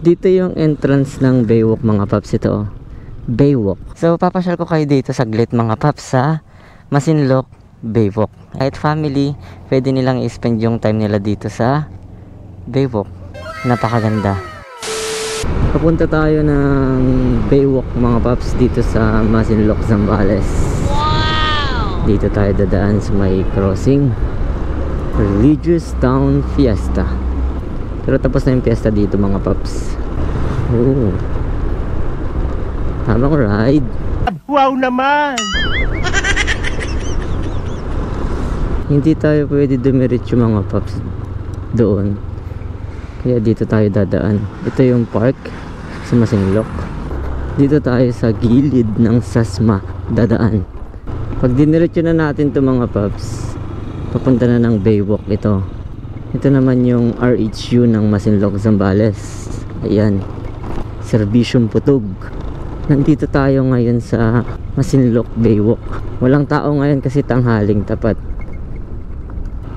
Dito yung entrance ng Baywalk mga paps, ito. Baywalk. So papasyal ko kayo dito saglit mga paps sa Masinloc Baywalk. Kahit family, pwede nilang i-spend yung time nila dito sa Baywalk. Napakaganda. Papunta tayo ng Baywalk mga paps dito sa Masinloc, Zambales. Wow! Dito tayo dadaan sa may crossing. Religious Town Fiesta. Pero tapos na yung fiesta dito mga paps. Oh. Tamang ride. Wow naman! Hindi tayo pwede dumiretso mga paps doon. Kaya dito tayo dadaan. Ito yung park sa Masinloc. Dito tayo sa gilid ng Sasma dadaan. Pag diniretso na natin to mga paps, papunta na ng Baywalk ito. Ito naman yung RHU ng Masinloc, Zambales. Ayan, Servisyong Putog. Nandito tayo ngayon sa Masinloc Baywalk. Walang tao ngayon kasi tanghaling tapat.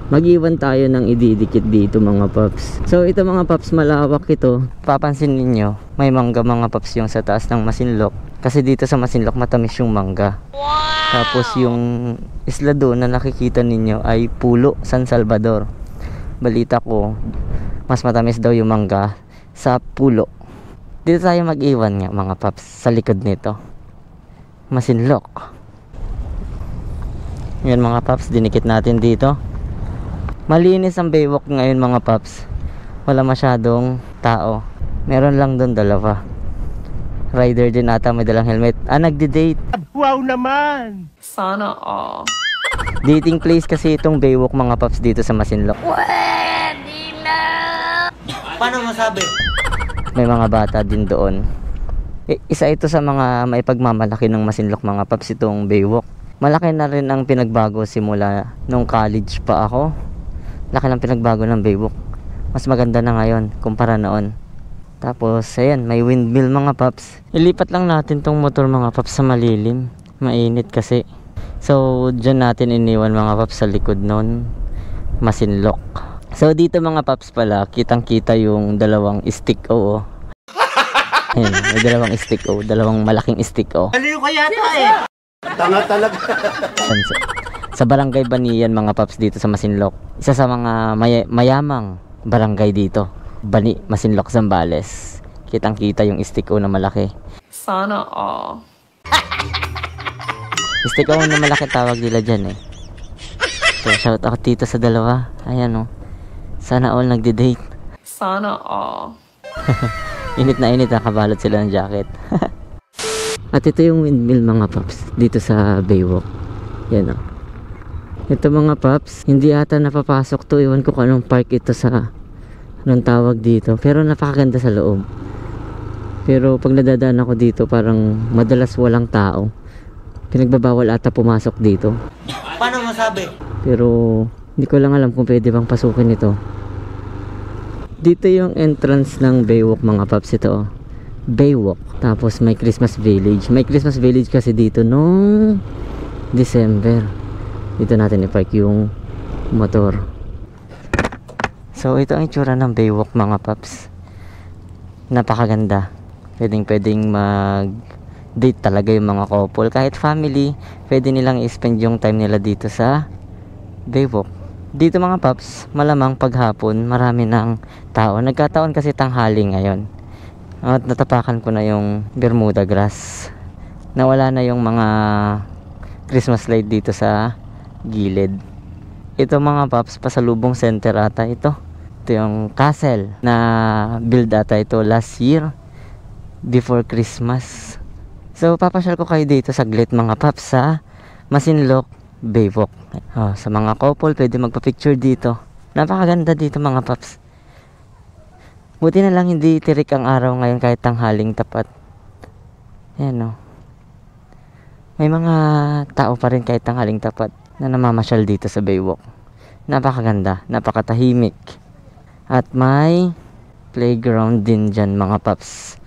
Mag-iwan tayo ng ididikit dito mga paps. So ito mga paps, malawak ito. Papansin ninyo, may mangga mga paps yung sa taas ng Masinloc. Kasi dito sa Masinloc matamis yung mangga. Wow! Tapos yung isla doon na nakikita ninyo ay Pulo, San Salvador. Balita ko, mas matamis daw yung mangga sa Pulo. Dito tayo mag-iwan nga mga paps sa likod nito. Masinloc. Yan mga paps, dinikit natin dito. Malinis ang Baywalk ngayon mga paps. Wala masyadong tao. Meron lang doon dalawa. Rider din ata, may dalang helmet. Nagde-date. Wow naman! Sana all. Dating place kasi itong Baywalk mga paps dito sa Masinloc. Pwede na! Paano masabi? May mga bata din doon. Isa ito sa mga maipagmamalaki ng Masinloc mga paps, itong Baywalk. Malaki na rin ang pinagbago simula nung college pa ako. Laki ng pinagbago ng Baywalk. Mas maganda na ngayon kumpara noon. Tapos ayan, may windmill mga paps. Ilipat lang natin tong motor mga paps sa malilim. Mainit kasi. So dyan natin iniwan mga paps sa likod nun Masinloc. So dito mga paps pala, kitang kita yung dalawang stick o. Ayan, may dalawang stick o, dalawang malaking stick o. Aliw ka yata eh! Tanga talaga! Sa barangay Banian mga paps dito sa Masinloc. Isa sa mga mayamang barangay dito. Bani, Masinloc, Zambales. Kitang kita yung stick o na malaki. Sana all. Stick o na malaki tawag nila dyan eh. So shout out dito sa dalawa. Ayan o. Sana all nagde-date. Sana all. Init na init, nakabalot sila ng jacket. At ito yung windmill mga paps dito sa Baywalk. Yan o. Ito mga paps, hindi ata napapasok to. Iwan ko kung anong park ito sa anong tawag dito. Pero napakaganda sa loob. Pero pag nadadaan ako dito, parang madalas walang tao. Pinagbabawal ata pumasok dito. Paano masabi? Pero hindi ko lang alam kung pwede bang pasukin ito. Dito yung entrance ng Baywalk mga paps, ito. Baywalk. Tapos may Christmas Village. May Christmas Village kasi dito nung December. Dito natin i-park yung motor. So ito ang itsura ng Baywalk mga paps. Napakaganda. Pwedeng mag-date talaga yung mga couple. Kahit family, pwede nilang i-spend yung time nila dito sa Baywalk. Dito mga paps, malamang paghapon marami ng tao. Nagkataon kasi tanghali ngayon. At natapakan ko na yung Bermuda grass. Nawala na yung mga Christmas light dito sa gilid. Ito mga paps, pasalubong center ata ito. Ito yung castle na build ata ito last year before Christmas. So papasyal ko kayo dito saglit mga paps sa Masinloc Baywalk. Sa mga couple pwede magpa-picture dito. Napakaganda dito mga paps. Buti na lang hindi tirik ang araw ngayon kahit tanghaling tapat. Ayan o. May mga tao pa rin kahit tanghaling tapat na namamasyal dito sa Baywalk. Napakaganda, napakatahimik. At may playground din dyan mga paps.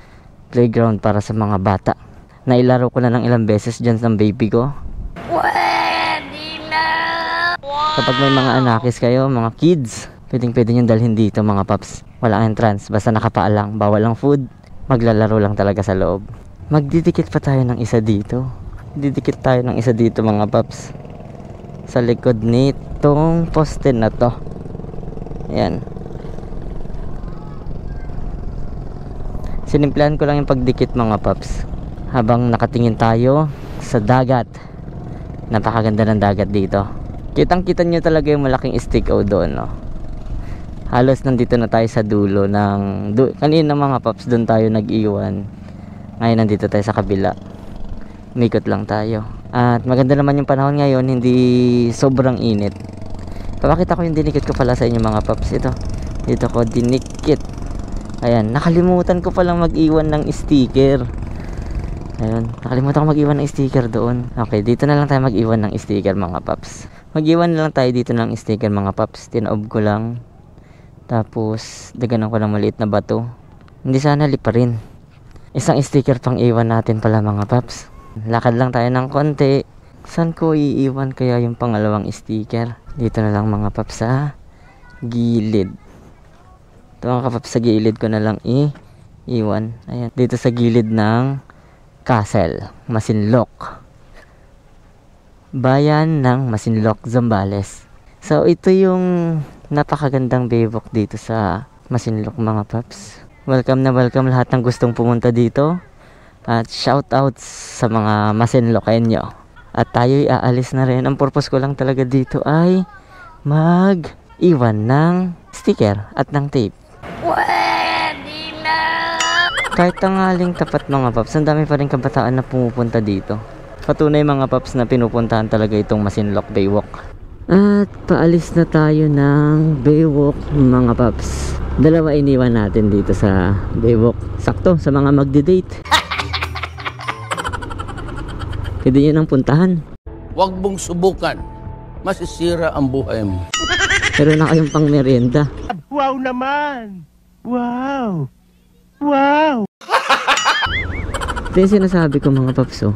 Playground para sa mga bata. Nailaro ko na ng ilang beses dyan ng baby ko. Pwede na! Kapag may mga anakis kayo, mga kids, Pwede nyo dalhin dito mga paps. Wala entrance, basta nakapaa lang. Bawal ang food. Maglalaro lang talaga sa loob. Magdidikit pa tayo ng isa dito. Didikit tayo ng isa dito mga paps. Sa likod nitong poste na to. Ayan. Sinimplahan ko lang yung pagdikit mga paps. Habang nakatingin tayo sa dagat. Napakaganda ng dagat dito. Kitang-kita nyo talaga yung malaking stick-o doon, no? Halos nandito na tayo sa dulo ng kanina mga paps, doon tayo nag-iwan. Ngayon nandito tayo sa kabila. Umikot lang tayo. At maganda naman yung panahon ngayon, hindi sobrang init. Papakita ko yung dinikit ko pala sa inyo mga paps. Dito ko dinikit. Ayan, nakalimutan ko palang mag-iwan ng sticker. Ayun, nakalimutan ko mag-iwan ng sticker doon. Okay, dito na lang tayo mag-iwan ng sticker mga paps. Mag-iwan na lang tayo dito ng sticker mga paps. Tinaob ko lang. Tapos, daganan ko ng maliit na bato. Hindi sana liparin. Isang sticker pang iwan natin pala mga paps. Lakad lang tayo ng konti. Saan ko iiwan kaya yung pangalawang sticker? Dito na lang mga paps sa gilid. Ito mga paps, sa gilid ko na lang iwan. Ayan. Dito sa gilid ng Castle, Masinloc. Bayan ng Masinloc, Zambales. So, ito yung napakagandang baywalk dito sa Masinloc mga paps. Welcome na welcome lahat ng gustong pumunta dito. At shout out sa mga Masinlocenyo. At tayo'y aalis na rin. Ang purpose ko lang talaga dito ay mag-iwan ng sticker at ng tape. Pwede na! Kahit tanghaling tapat mga paps, ang dami pa rin kabataan na pumupunta dito. Patunay mga paps na pinupuntahan talaga itong Masinloc Baywalk. At paalis na tayo ng Baywalk mga paps. Dalawa iniwan natin dito sa Baywalk. Sakto sa mga magdi-date. Pwede nyo nang puntahan. Huwag mong subukan. Masisira ang buhay mo. Pero na kayong pang merienda. Wow naman! Wow! Wow! Ito yung sinasabi ko mga paps, oh.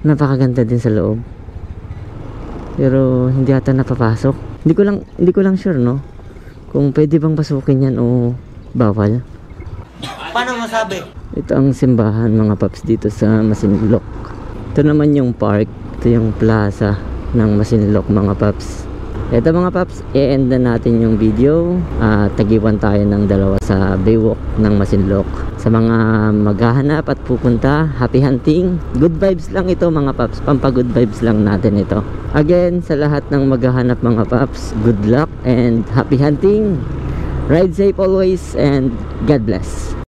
Napakaganda din sa loob. Pero hindi ata napapasok. Hindi ko lang sure, no? Kung pwede bang pasukin yan o bawal. Paano masabi? Ito ang simbahan mga paps dito sa Masinloc. Ito naman yung park. Ito yung plaza ng Masinloc mga paps. Ito mga paps, i-end na natin yung video. Tagiwan tayo ng dalawa sa Baywalk ng Masinloc. Sa mga maghahanap at pupunta, happy hunting. Good vibes lang ito mga paps. Pampa-good vibes lang natin ito. Again, sa lahat ng maghahanap mga paps, good luck and happy hunting. Ride safe always and God bless.